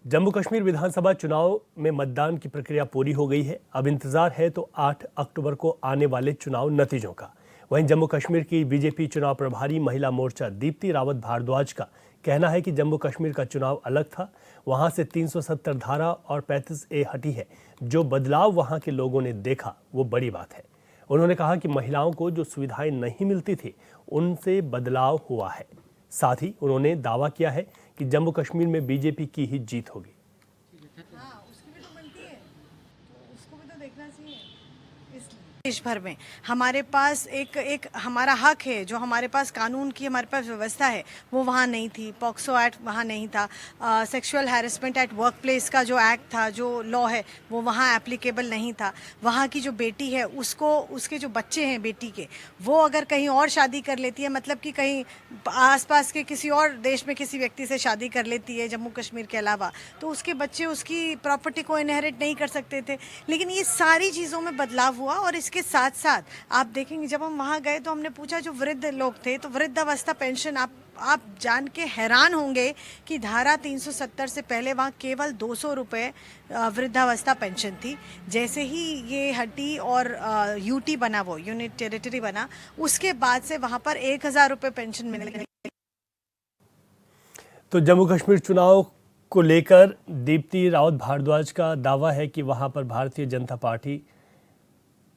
जम्मू कश्मीर विधानसभा चुनाव में मतदान की प्रक्रिया पूरी हो गई है। अब इंतजार है तो 8 अक्टूबर को आने वाले चुनाव नतीजों का। वहीं जम्मू कश्मीर की बीजेपी चुनाव प्रभारी महिला मोर्चा दीप्ति रावत भारद्वाज का कहना है कि जम्मू कश्मीर का चुनाव अलग था। वहां से 370 धारा और 35A हटी है। जो बदलाव वहां के लोगों ने देखा वो बड़ी बात है। उन्होंने कहा कि महिलाओं को जो सुविधाएं नहीं मिलती थी उनसे बदलाव हुआ है। साथ ही उन्होंने दावा किया है कि जम्मू कश्मीर में बीजेपी की ही जीत होगी। हाँ, उसकी भी तो बनती है, तो उसको भी तो देखना चाहिए। देश भर में हमारे पास एक हमारा हक है, जो हमारे पास कानून की हमारे पास व्यवस्था है वो वहाँ नहीं थी। पॉक्सो एक्ट वहाँ नहीं था। Sexual harassment at work place का जो एक्ट था, जो लॉ है, वो वहाँ एप्लीकेबल नहीं था। वहाँ की जो बेटी है उसको, उसके जो बच्चे हैं बेटी के, वो अगर कहीं और शादी कर लेती है, मतलब कि कहीं आसपास के किसी और देश में किसी व्यक्ति से शादी कर लेती है जम्मू कश्मीर के अलावा, तो उसके बच्चे उसकी प्रॉपर्टी को इनहेरिट नहीं कर सकते थे। लेकिन ये सारी चीज़ों में बदलाव हुआ। और इसके साथ साथ आप देखेंगे, जब हम वहाँ गए तो हमने पूछा जो वृद्ध लोग थे, तो वृद्धावस्था पेंशन, आप जान के हैरान होंगे कि धारा 370 से पहले वहाँ केवल 200 रुपये वृद्धावस्था पेंशन थी। जैसे ही ये हटी और यूटी बना, वो यूनिट टेरिटरी बना, उसके बाद से वहाँ पर 1000 रुपये पेंशन मिलने लगी। तो जम्मू कश्मीर चुनाव को लेकर दीप्ति रावत भारद्वाज का दावा है कि वहां पर भारतीय जनता पार्टी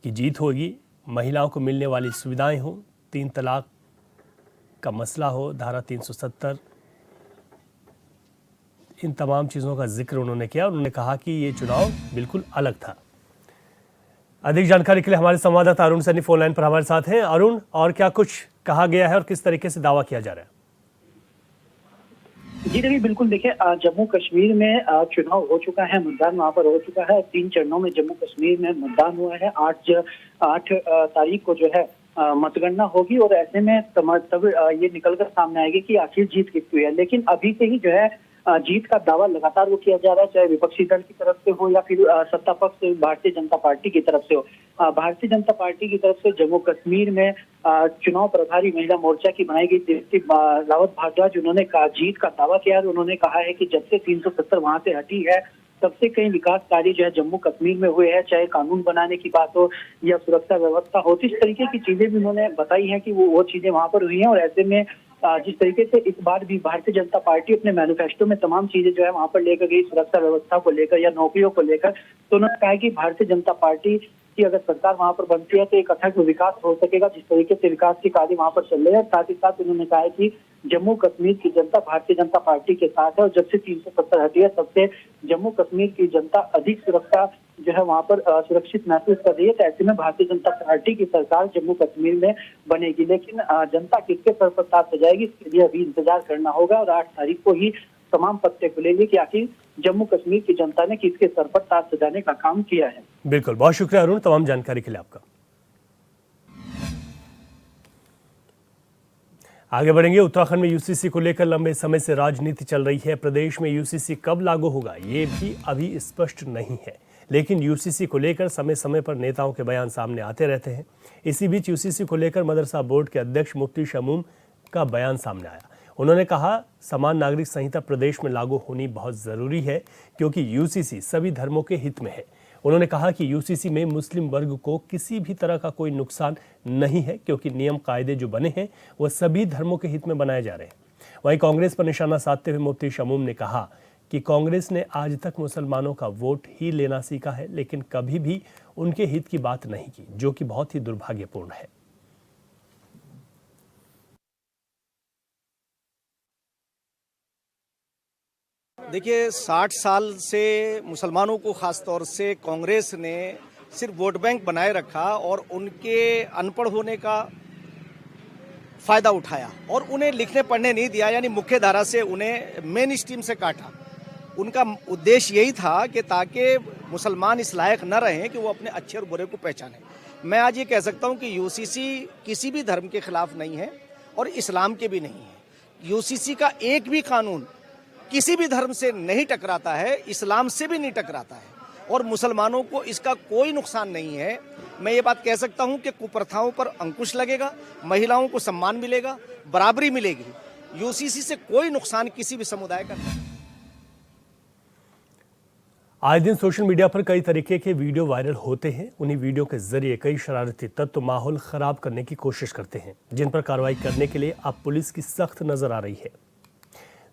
की जीत होगी। महिलाओं को मिलने वाली सुविधाएं हों, 3 तलाक का मसला हो, धारा 370, इन तमाम चीज़ों का जिक्र उन्होंने किया। उन्होंने कहा कि ये चुनाव बिल्कुल अलग था। अधिक जानकारी के लिए हमारे संवाददाता अरुण सैनी फोन लाइन पर हमारे साथ हैं। अरुण, और क्या कुछ कहा गया है और किस तरीके से दावा किया जा रहा है? जी रवि, बिल्कुल देखिए, जम्मू कश्मीर में चुनाव हो चुका है, मतदान वहां पर हो चुका है। 3 चरणों में जम्मू कश्मीर में मतदान हुआ है। 8 तारीख को जो है मतगणना होगी और ऐसे में तब ये निकलकर सामने आएगी कि आखिर जीत किसकी हुई है। लेकिन अभी से ही जो है जीत का दावा लगातार वो किया जा रहा है, चाहे विपक्षी दल की तरफ से हो या फिर सत्ता पक्ष भारतीय जनता पार्टी की तरफ से हो। भारतीय जनता पार्टी की तरफ से जम्मू कश्मीर में चुनाव प्रभारी महिला मोर्चा की बनाई गई दीप्ति रावत भारद्वाज, उन्होंने जीत का दावा किया। उन्होंने कहा है कि जब से 370 वहां से हटी है तब से कई विकास कार्य जो है जम्मू कश्मीर में हुए हैं, चाहे कानून बनाने की बात हो या सुरक्षा व्यवस्था हो। इस तरीके की चीजें भी उन्होंने बताई हैं कि वो चीजें वहां पर हुई हैं। और ऐसे में जिस तरीके से इस बार भी भारतीय जनता पार्टी अपने मैनिफेस्टो में तमाम चीजें जो है वहां पर लेकर गई, सुरक्षा व्यवस्था को लेकर या नौकरियों को लेकर, तो उन्होंने कहा कि भारतीय जनता पार्टी की अगर सरकार वहां पर बनती है तो एक अथक विकास हो सकेगा, जिस तरीके से विकास के कार्य वहां पर चल रहे हैं। साथ ही साथ उन्होंने कहा है कि जम्मू कश्मीर की जनता भारतीय जनता पार्टी के साथ है और जब से 370 हटी है तब से जम्मू कश्मीर की जनता अधिक सुरक्षा जो है वहां पर सुरक्षित महसूस कर रही है। तो ऐसे में भारतीय जनता पार्टी की सरकार जम्मू कश्मीर में बनेगी। लेकिन जनता किसके सर पर ताज सजाएगी, इसके लिए अभी इंतजार करना होगा। और 8 तारीख को ही तमाम पत्ते खुलेंगे कि आखिर जम्मू कश्मीर की जनता ने किसके सर पर ताज सजाने का काम किया है। बिल्कुल, बहुत शुक्रिया अरुण तमाम जानकारी के लिए आपका। आगे बढ़ेंगे। उत्तराखंड में यूसीसी को लेकर लंबे समय से राजनीति चल रही है। प्रदेश में यूसीसी कब लागू होगा ये भी अभी स्पष्ट नहीं है, लेकिन यूसीसी को लेकर समय समय पर नेताओं के बयान सामने आते रहते हैं। इसी बीच यूसीसी को लेकर मदरसा बोर्ड के अध्यक्ष मुफ्ती शमूम का बयान सामने आया। उन्होंने कहा, समान नागरिक संहिता प्रदेश में लागू होनी बहुत ज़रूरी है क्योंकि यूसीसी सभी धर्मों के हित में है। उन्होंने कहा कि यूसीसी में मुस्लिम वर्ग को किसी भी तरह का कोई नुकसान नहीं है क्योंकि नियम कायदे जो बने हैं वो सभी धर्मों के हित में बनाए जा रहे हैं। वहीं कांग्रेस पर निशाना साधते हुए मुफ्ती शमूम ने कहा कि कांग्रेस ने आज तक मुसलमानों का वोट ही लेना सीखा है, लेकिन कभी भी उनके हित की बात नहीं की, जो कि बहुत ही दुर्भाग्यपूर्ण है। देखिए, 60 साल से मुसलमानों को खास तौर से कांग्रेस ने सिर्फ वोट बैंक बनाए रखा और उनके अनपढ़ होने का फायदा उठाया और उन्हें लिखने पढ़ने नहीं दिया, यानी मुख्य धारा से उन्हें मेन स्ट्रीम से काटा। उनका उद्देश्य यही था कि ताकि मुसलमान इस लायक न रहें कि वो अपने अच्छे और बुरे को पहचानें। मैं आज ये कह सकता हूँ कि यूसीसी किसी भी धर्म के खिलाफ नहीं है और इस्लाम के भी नहीं है। यूसीसी का एक भी कानून किसी भी धर्म से नहीं टकराता है, इस्लाम से भी नहीं टकराता है और मुसलमानों को इसका कोई नुकसान नहीं है। मैं ये बात कह सकता हूं कि कुप्रथाओं पर अंकुश लगेगा, महिलाओं को सम्मान मिलेगा, बराबरी मिलेगी। यूसीसी से कोई नुकसान किसी भी समुदाय का नहीं। आए दिन सोशल मीडिया पर कई तरीके के वीडियो वायरल होते हैं। उन्हीं वीडियो के जरिए कई शरारती तत्व माहौल खराब करने की कोशिश करते हैं, जिन पर कार्रवाई करने के लिए अब पुलिस की सख्त नजर आ रही है।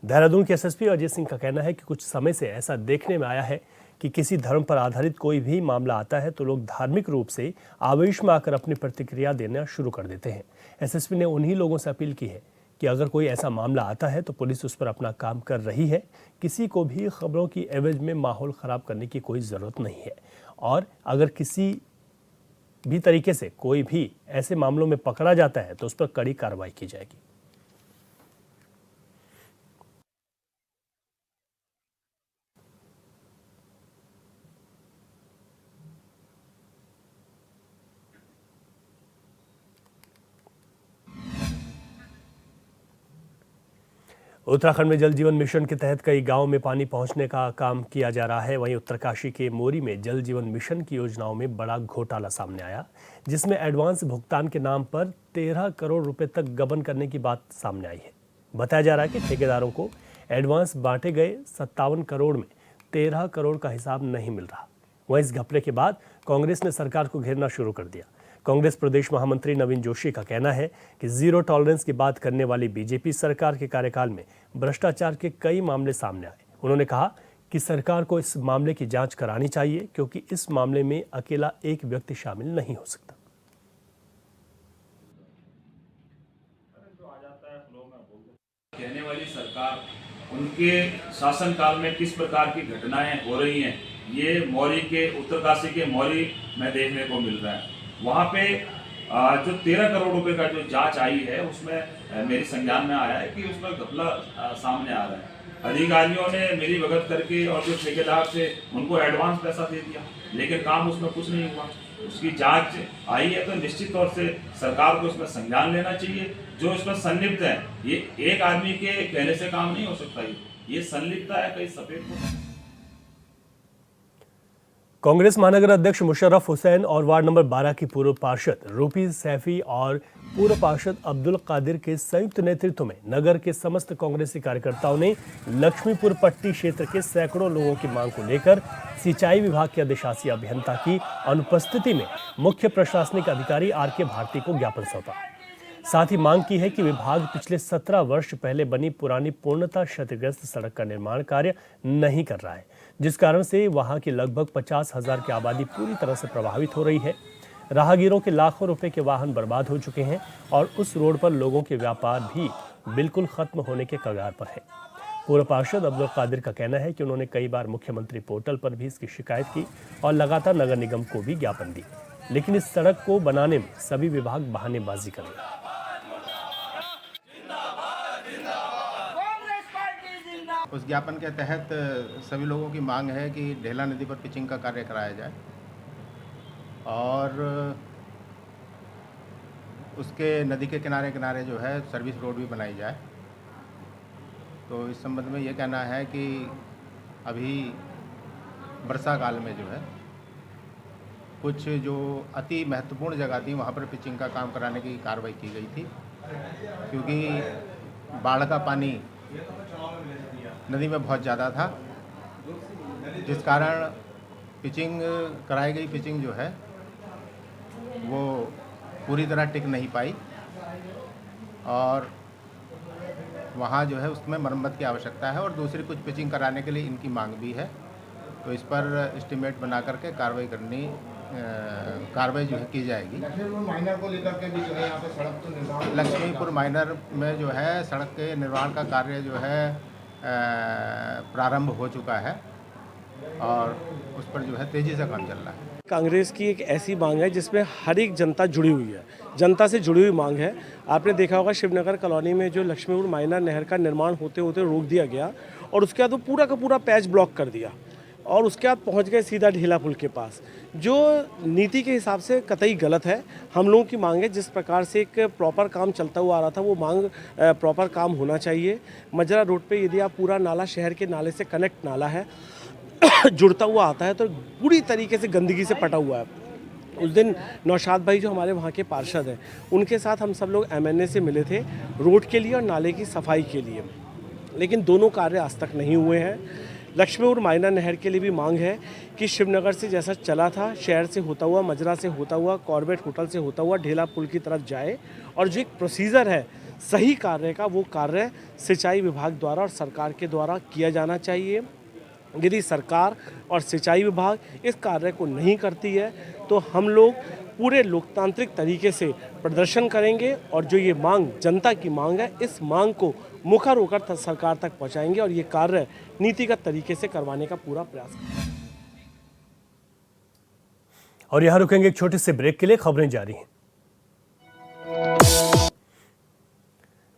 देहरादून के एसएसपी अजय सिंह का कहना है कि कुछ समय से ऐसा देखने में आया है कि किसी धर्म पर आधारित कोई भी मामला आता है तो लोग धार्मिक रूप से आवेश में आकर अपनी प्रतिक्रिया देना शुरू कर देते हैं। एसएसपी ने उन्हीं लोगों से अपील की है कि अगर कोई ऐसा मामला आता है तो पुलिस उस पर अपना काम कर रही है। किसी को भी खबरों की एवज में माहौल ख़राब करने की कोई ज़रूरत नहीं है, और अगर किसी भी तरीके से कोई भी ऐसे मामलों में पकड़ा जाता है तो उस पर कड़ी कार्रवाई की जाएगी। उत्तराखंड में जल जीवन मिशन के तहत कई गांवों में पानी पहुंचने का काम किया जा रहा है। वहीं उत्तरकाशी के मोरी में जल जीवन मिशन की योजनाओं में बड़ा घोटाला सामने आया, जिसमें एडवांस भुगतान के नाम पर 13 करोड़ रुपए तक गबन करने की बात सामने आई है। बताया जा रहा है कि ठेकेदारों को एडवांस बांटे गए 57 करोड़ में 13 करोड़ का हिसाब नहीं मिल रहा। वहीं इस घपले के बाद कांग्रेस ने सरकार को घेरना शुरू कर दिया। कांग्रेस प्रदेश महामंत्री नवीन जोशी का कहना है कि जीरो टॉलरेंस की बात करने वाली बीजेपी सरकार के कार्यकाल में भ्रष्टाचार के कई मामले सामने आए। उन्होंने कहा कि सरकार को इस मामले की जांच करानी चाहिए, क्योंकि इस मामले में अकेला एक व्यक्ति शामिल नहीं हो सकता। कहने वाली सरकार, उनके शासनकाल में किस प्रकार की घटनाएं हो रही हैं, ये मौरी के उत्तरकाशी के मौरी में देखने को मिल रहा है। वहाँ पे जो 13 करोड़ रुपए का जो जांच आई है, उसमें मेरे संज्ञान में आया है कि उसमें घपला सामने आ रहा है। अधिकारियों ने मिली भगत करके और जो ठेकेदार थे उनको एडवांस पैसा दे दिया, लेकिन काम उसमें कुछ नहीं हुआ। उसकी जांच आई है तो निश्चित तौर से सरकार को इसमें संज्ञान लेना चाहिए। जो इसमें संलिप्त है, ये एक आदमी के कहने से काम नहीं हो सकता। ये संलिप्तता है कई सफेद को। कांग्रेस महानगर अध्यक्ष मुशर्रफ हुसैन और वार्ड नंबर 12 की पूर्व पार्षद रूपी सैफी और पूर्व पार्षद अब्दुल कादिर के संयुक्त नेतृत्व में नगर के समस्त कांग्रेसी कार्यकर्ताओं ने लक्ष्मीपुर पट्टी क्षेत्र के सैकड़ों लोगों की मांग को लेकर सिंचाई विभाग के अधिशासी अभियंता की अनुपस्थिति में मुख्य प्रशासनिक अधिकारी आर.के. भारती को ज्ञापन सौंपा। साथ ही मांग की है कि विभाग पिछले 17 वर्ष पहले बनी पुरानी पूर्णतः क्षतिग्रस्त सड़क का निर्माण कार्य नहीं कर रहा है, जिस कारण से वहां की लगभग 50,000 की आबादी पूरी तरह से प्रभावित हो रही है। राहगीरों के लाखों रुपए के वाहन बर्बाद हो चुके हैं और उस रोड पर लोगों के व्यापार भी बिल्कुल खत्म होने के कगार पर है। पूर्व पार्षद अब्दुल कादिर का कहना है कि उन्होंने कई बार मुख्यमंत्री पोर्टल पर भी इसकी शिकायत की और लगातार नगर निगम को भी ज्ञापन दी, लेकिन इस सड़क को बनाने में सभी विभाग बहानेबाजी कर रहे हैं। उस ज्ञापन के तहत सभी लोगों की मांग है कि ढेला नदी पर पिचिंग का कार्य कराया जाए और उसके नदी के किनारे किनारे जो है सर्विस रोड भी बनाई जाए। तो इस संबंध में ये कहना है कि अभी वर्षा काल में जो है कुछ जो अति महत्वपूर्ण जगह थी वहाँ पर पिचिंग का काम कराने की कार्रवाई की गई थी, क्योंकि बाढ़ का पानी नदी में बहुत ज़्यादा था, जिस कारण पिचिंग कराई गई पिचिंग जो है वो पूरी तरह टिक नहीं पाई और वहाँ जो है उसमें मरम्मत की आवश्यकता है और दूसरी कुछ पिचिंग कराने के लिए इनकी मांग भी है। तो इस पर एस्टिमेट बना करके कार्रवाई जो है की जाएगी। लक्ष्मीपुर माइनर को लेकर के भी जो है यहाँ पे सड़क तो निर्माण, लक्ष्मीपुर माइनर में जो है सड़क के निर्माण का कार्य जो है प्रारंभ हो चुका है और उस पर जो है तेज़ी से काम चल रहा है। कांग्रेस की एक ऐसी मांग है जिसमें हर एक जनता जुड़ी हुई है, जनता से जुड़ी हुई मांग है। आपने देखा होगा शिवनगर कॉलोनी में जो लक्ष्मीपुर माइनर नहर का निर्माण होते होते रोक दिया गया और उसके बाद वो पूरा का पूरा पैच ब्लॉक कर दिया और उसके बाद पहुंच गए सीधा ढेला पुल के पास, जो नीति के हिसाब से कतई गलत है। हम लोगों की मांग है जिस प्रकार से एक प्रॉपर काम चलता हुआ आ रहा था वो मांग प्रॉपर काम होना चाहिए। मजरा रोड पे यदि आप पूरा नाला शहर के नाले से कनेक्ट नाला है जुड़ता हुआ आता है तो पूरी तरीके से गंदगी से पटा हुआ है। उस दिन नौशाद भाई जो हमारे वहाँ के पार्षद हैं उनके साथ हम सब लोग MNA से मिले थे रोड के लिए और नाले की सफाई के लिए, लेकिन दोनों कार्य आज तक नहीं हुए हैं। लक्ष्मीपुर मायना नहर के लिए भी मांग है कि शिवनगर से जैसा चला था, शहर से होता हुआ, मजरा से होता हुआ, कॉर्बेट होटल से होता हुआ ढेला पुल की तरफ जाए, और जो एक प्रोसीजर है सही कार्य का, वो कार्य सिंचाई विभाग द्वारा और सरकार के द्वारा किया जाना चाहिए। यदि सरकार और सिंचाई विभाग इस कार्य को नहीं करती है तो हम लोग पूरे लोकतांत्रिक तरीके से प्रदर्शन करेंगे, और जो ये मांग जनता की मांग है, इस मांग को मुखर होकर सरकार तक पहुंचाएंगे और ये कार्य नीतिगत तरीके से करवाने का पूरा प्रयास करेंगे। और यहां रुकेंगे एक छोटे से ब्रेक के लिए, खबरें जारी हैं।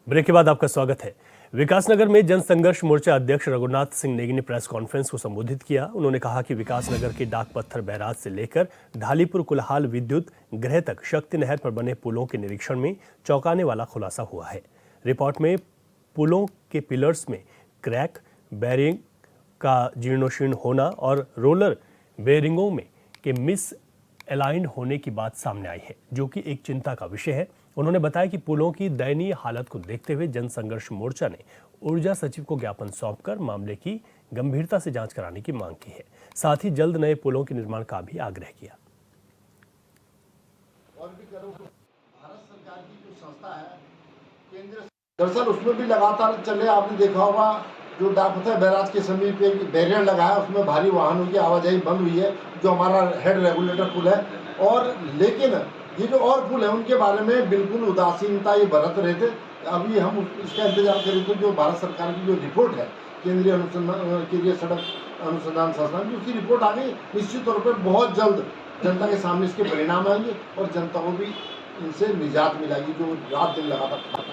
ब्रेक के बाद आपका स्वागत है। विकासनगर में जन संघर्ष मोर्चा अध्यक्ष रघुनाथ सिंह नेगी ने प्रेस कॉन्फ्रेंस को संबोधित किया। उन्होंने कहा कि विकासनगर के डाक पत्थर बैराज से लेकर ढालीपुर कुलहाल विद्युत गृह तक शक्ति नहर पर बने पुलों के निरीक्षण में चौंकाने वाला खुलासा हुआ है। रिपोर्ट में पुलों के पिलर्स में क्रैक, बेरिंग का जीर्णोशीर्ण होना और रोलर बेरिंगों में के मिस अलाइंड होने की बात सामने आई है, जो कि एक चिंता का विषय है। उन्होंने बताया कि पुलों की दयनीय हालत को देखते हुए जनसंघर्ष मोर्चा ने ऊर्जा सचिव को ज्ञापन सौंपकर मामले की गंभीरता से जांच कराने की मांग की है। साथ ही जल्द नए पुलों के निर्माण का भी आग्रह किया। भारत सरकार की जो संस्था है केंद्र, दरअसल उसमें भी लगातार चले, आपने देखा होगा जो डाकपत्थर बैराज के समीप एक बैरियर लगा है, उसमें भारी वाहनों की आवाजाही बंद हुई है, जो हमारा हेड रेगुलेटर पुल है। और लेकिन ये जो और पुल है उनके बारे में बिल्कुल उदासीनता ये बरत रहे थे। अभी हम इसका इंतजार करें तो जो भारत सरकार की जो रिपोर्ट है केंद्रीय सड़क अनुसंधान संस्थान की, उसकी रिपोर्ट आ गई। निश्चित तौर पर बहुत जल्द जनता के सामने इसके परिणाम आएंगे और जनता को भी इनसे निजात मिलेगी जो रात दिन लगातार।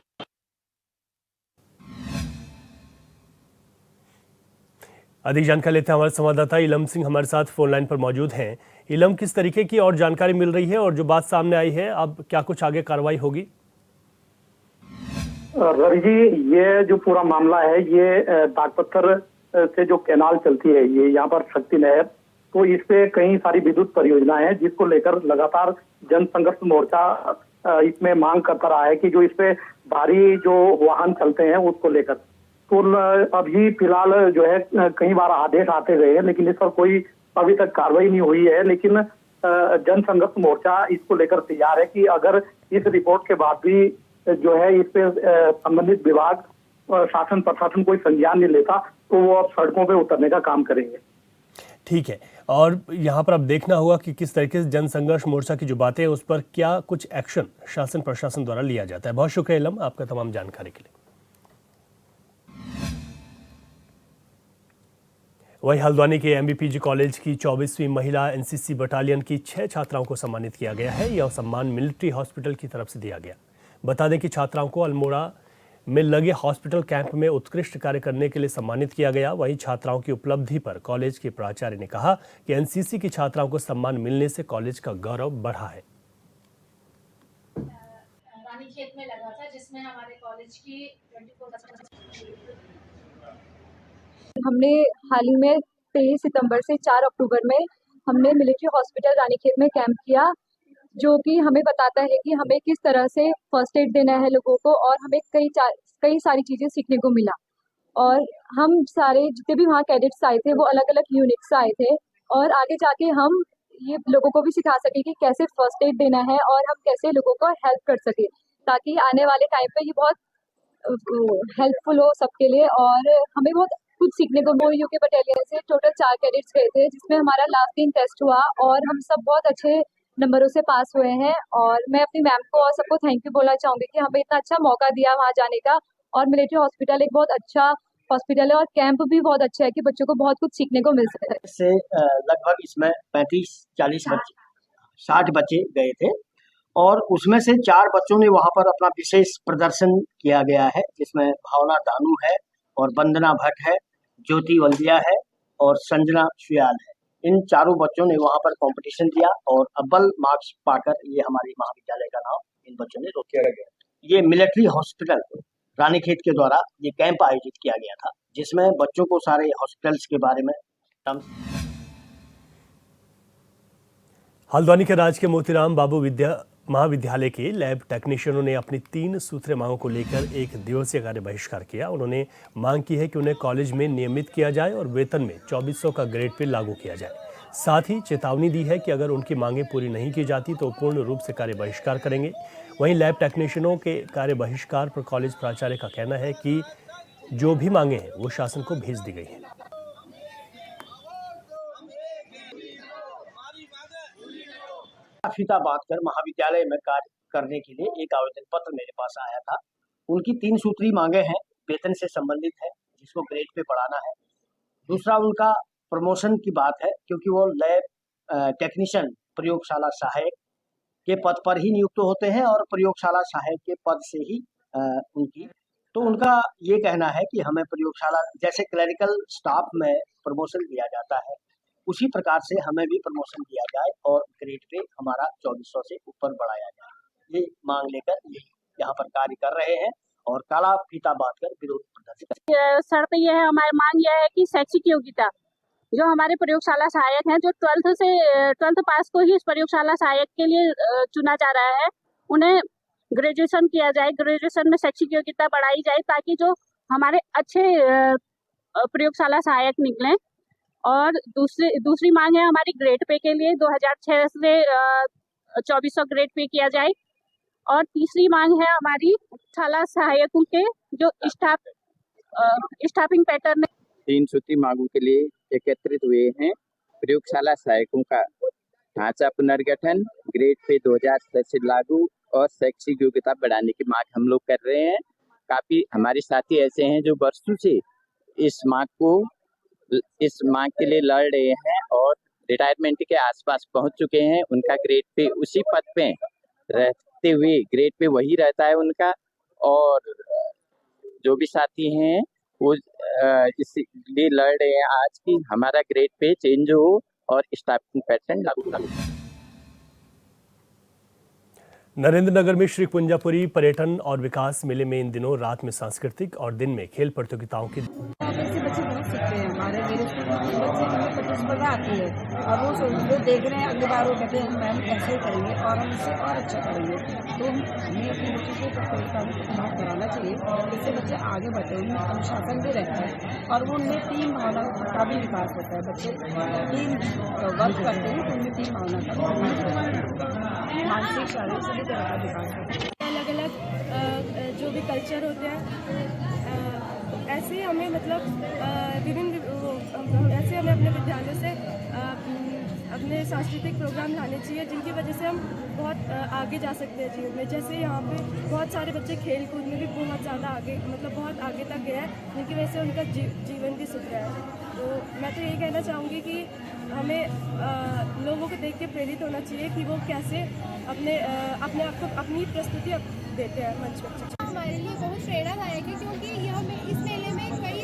अधिक जानकारी लेते हैं, हमारे संवाददाता इलम सिंह हमारे साथ फोन लाइन पर मौजूद हैं। इलम, किस तरीके की और जानकारी मिल रही है और जो बात सामने आई है, अब क्या कुछ आगे कार्रवाई होगी? रवि जी, ये जो पूरा मामला है ये डाकपत्थर से जो कैनाल चलती है, ये यहाँ पर शक्ति नहर, तो इस पे कई सारी विद्युत परियोजनाएं हैं जिसको लेकर लगातार जन संघर्ष मोर्चा इसमें मांग करता रहा है कि जो इस पे भारी जो वाहन चलते हैं उसको लेकर। तो अभी फिलहाल जो है कई बार आदेश आते गए हैं, लेकिन इस पर कोई अभी तक कार्रवाई नहीं हुई है। लेकिन जन संघर्ष मोर्चा इसको लेकर तैयार है कि अगर इस रिपोर्ट के बाद भी जो है इस पे संबंधित विभाग शासन प्रशासन कोई संज्ञान नहीं लेता तो वो अब सड़कों पे उतरने का काम करेंगे। ठीक है, और यहाँ पर अब देखना होगा कि किस तरीके से जन संघर्ष मोर्चा की जो बातें हैं उस पर क्या कुछ एक्शन शासन प्रशासन द्वारा लिया जाता है। बहुत शुक्रिया इलम, आपका तमाम जानकारी के लिए। वहीं हल्द्वानी के एमबीपीजी कॉलेज की 24वीं महिला एनसीसी बटालियन की 6 छात्राओं को सम्मानित किया गया है। यह सम्मान मिलिट्री हॉस्पिटल की तरफ से दिया गया। बता दें कि छात्राओं को अल्मोड़ा में लगे हॉस्पिटल कैंप में उत्कृष्ट कार्य करने के लिए सम्मानित किया गया। वहीं छात्राओं की उपलब्धि पर कॉलेज के प्राचार्य ने कहा कि एनसीसी की छात्राओं को सम्मान मिलने से कॉलेज का गौरव बढ़ा है। रानीखेत में लगा था जिसमें हमारे कॉलेज की 24 हमने हाल ही में 23 सितंबर से 4 अक्टूबर में हमने मिलिट्री हॉस्पिटल रानीखेत में कैंप किया, जो कि हमें बताता है कि हमें किस तरह से फर्स्ट एड देना है लोगों को, और हमें कई सारी चीज़ें सीखने को मिला। और हम सारे जितने भी वहाँ कैडेट्स आए थे वो अलग अलग यूनिट से आए थे, और आगे जाके हम ये लोगों को भी सिखा सके कि कैसे फर्स्ट एड देना है और हम कैसे लोगों को हेल्प कर सके, ताकि आने वाले टाइम पे ये बहुत हेल्पफुल हो सबके लिए। और हमें बहुत कुछ सीखने को मिला। यूके बटालियन से टोटल 4 कैडेट्स गए थे, जिसमें हमारा लास्ट दिन टेस्ट हुआ और हम सब बहुत अच्छे नंबरों से पास हुए हैं। और मैं अपनी मैम को और सबको थैंक यू बोलना चाहूँगी कि हमें इतना अच्छा मौका दिया वहाँ जाने का। और मिलिट्री हॉस्पिटल एक बहुत अच्छा हॉस्पिटल है और कैंप भी बहुत अच्छा है कि बच्चों को बहुत कुछ सीखने को मिल सकता है। इससे लगभग इसमें 35-40 बच्चे 60 बच्चे गए थे, और उसमें से 4 बच्चों ने वहाँ पर अपना विशेष प्रदर्शन किया गया है, जिसमें भावना दानू है और वंदना भट्ट है, ज्योति वल्दिया है और संजना सुयाल है। इन चारों बच्चों ने वहाँ पर कंपटीशन दिया और अव्वल मार्क्स पाकर ये हमारे महाविद्यालय का नाम इन बच्चों ने रोकिया गया। ये मिलिट्री हॉस्पिटल रानीखेत के द्वारा ये कैंप आयोजित किया गया था, जिसमें बच्चों को सारे हॉस्पिटल्स के बारे में हल्द्वानी के राजकीय मोतीराम बाबू विद्या महाविद्यालय के लैब टेक्नीशियनों ने अपनी 3 सूत्रीय मांगों को लेकर 1 दिवसीय कार्य बहिष्कार किया। उन्होंने मांग की है कि उन्हें कॉलेज में नियमित किया जाए और वेतन में 2400 का ग्रेड पे लागू किया जाए। साथ ही चेतावनी दी है कि अगर उनकी मांगें पूरी नहीं की जाती तो पूर्ण रूप से कार्य बहिष्कार करेंगे। वहीं लैब टेक्नीशियनों के कार्य बहिष्कार पर कॉलेज प्राचार्य का कहना है कि जो भी मांगे हैं वो शासन को भेज दी गई हैं। फीता बांधकर महाविद्यालय में कार्य करने के लिए एक आवेदन पत्र मेरे पास आया था। उनकी 3 सूत्री मांगे हैं, वेतन से संबंधित है जिसको ग्रेड पे बढ़ाना है। दूसरा उनका प्रमोशन की बात है क्योंकि वो लैब टेक्नीशियन प्रयोगशाला सहायक के पद पर ही नियुक्त होते हैं और प्रयोगशाला सहायक के पद से ही उनका ये कहना है कि हमें प्रयोगशाला जैसे क्लरिकल स्टाफ में प्रमोशन दिया जाता है उसी प्रकार से हमें भी प्रमोशन दिया जाए और ग्रेड पे हमारा 2400 से ऊपर बढ़ाया जाए। ये मांग लेकर ये यहाँ पर कार्य कर रहे हैं और काला फीता बांधकर विरोध प्रदर्शित। शर्त यह है, हमारी मांग यह है कि शैक्षिक योग्यता जो हमारे प्रयोगशाला सहायक हैं, जो 12th पास को ही इस प्रयोगशाला सहायक के लिए चुना जा रहा है, उन्हें ग्रेजुएशन किया जाए। ग्रेजुएशन में शैक्षिक योग्यता बढ़ाई जाए ताकि जो हमारे अच्छे प्रयोगशाला सहायक निकलें। और दूसरी मांग है हमारी ग्रेड पे के लिए 2006 से 2400 ग्रेड पे किया जाए। और तीसरी मांग है हमारी प्रयोगशाला सहायकों के जो स्टाफिंग पैटर्न 3 सूत्री मांगों के लिए एकत्रित हुए हैं। प्रयोगशाला सहायकों का ढांचा पुनर्गठन, ग्रेड पे 2006 से लागू और शैक्षिक योग्यता बढ़ाने की मांग हम लोग कर रहे हैं। काफी हमारे साथी ऐसे हैं जो वर्षों से इस मांग के लिए लड़ रहे हैं और रिटायरमेंट के आसपास पहुंच चुके हैं। उनका ग्रेड पे उसी पद पे रहते हुए ग्रेड पे वही रहता है उनका, और जो भी साथी हैं वो इसलिए लड़ रहे हैं आज की हमारा ग्रेड पे चेंज हो और स्टाफिंग पैटर्न लागू। नरेंद्रनगर में श्री कुंजापुरी पर्यटन और विकास मेले में इन दिनों रात में सांस्कृतिक और दिन में खेल प्रतियोगिताओं की बच्चे बहुत सीखते हैं। हमारे मेरे स्कूल में बच्चे प्रतिस्पर्धा आती है और वो देख रहे हैं, अगली बार वो कहते हैं मैम ऐसे ही करेंगे और हम इससे और अच्छा करेंगे। तो हमें अपने बच्चों को प्रतियोगिता में भाग कराना चाहिए, इससे बच्चे आगे बढ़ते हैं, उनमें अनुशासन भी रहता है और वो उनमें टीम भावना का भी विकास होता है। बच्चे टीम वर्क करते हैं तो उनमें टीम भावना का भी विकास होता है, मानसिक शारीरिक सभी तरह का विकास होता है। अलग अलग जो भी कल्चर होते हैं ऐसे हमें मतलब विभिन्न ऐसे हमें अपने विद्यालयों से अपने सांस्कृतिक प्रोग्राम लाने चाहिए जिनकी वजह से हम बहुत आगे जा सकते हैं जीवन में। जैसे यहाँ पे बहुत सारे बच्चे खेल कूद में भी बहुत ज़्यादा आगे मतलब बहुत आगे तक गए हैं जिनकी वजह से उनका जीवन भी सुधर रहा है। तो मैं तो यही कहना चाहूँगी कि हमें लोगों को देख के प्रेरित होना चाहिए कि वो कैसे अपने आप को अपनी प्रस्तुति देते हैं मंच पर। हमारे लिए बहुत प्रेरणादायक है क्योंकि इस मेले में कई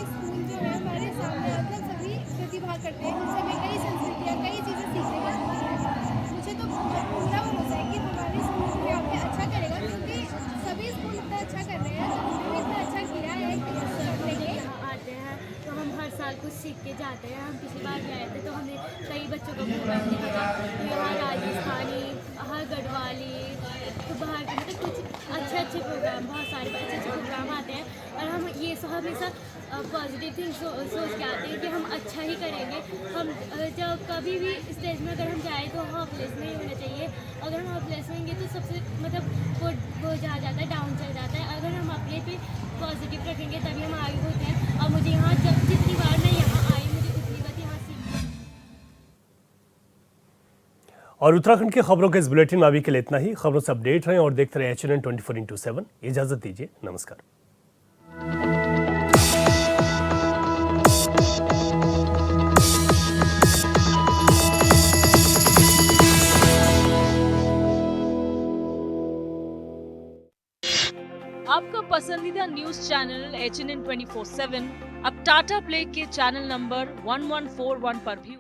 स्कूल जो है हमारे सामने आकर सभी प्रतिभाग करते हैं, उनसे हमें कई संस्कृतियाँ कई चीज़ें सीखने को मिलती हैं। मुझे तो पूरा भरोसा है कि हमारे स्कूल भी आगे अच्छा करेगा क्योंकि सभी स्कूल इतना अच्छा कर रहे हैं, तो उन्होंने इतना अच्छा किया है कि आते हैं तो हम हर साल कुछ सीख के जाते हैं। हम पिछली बार गए थे तो हमें कई बच्चों को प्रोग्राम दिखा, यहाँ राजस्थानी, गढ़वाली, तो बाहर के मतलब कुछ अच्छे प्रोग्राम, बहुत सारे अच्छे प्रोग्राम आते हैं और हम ये हमेशा पॉजिटिव थिंग सोच के आते हैं कि हम अच्छा ही करेंगे। हम जब कभी भी स्टेज में अगर हम जाएँ तो हॉपलेस नहीं होना चाहिए। अगर हम हॉपलेस होंगे तो सबसे मतलब वो जा जाता है, डाउन चल जाता है। अगर हम अपने पे पॉजिटिव रखेंगे तभी हम आगे होते हैं। और मुझे यहाँ जितनी बार मैं यहाँ आई मुझे उतनी बार यहाँ सीखी। और उत्तराखंड की खबरों के इस बुलेटिन में अभी के लिए इतना ही। खबरों से अपडेट रहें और देखते रहें HNN 24/7। इजाजत दीजिए, नमस्कार। आपका पसंदीदा न्यूज चैनल HNN 24/7 अब टाटा प्ले के चैनल नंबर 1141 पर भी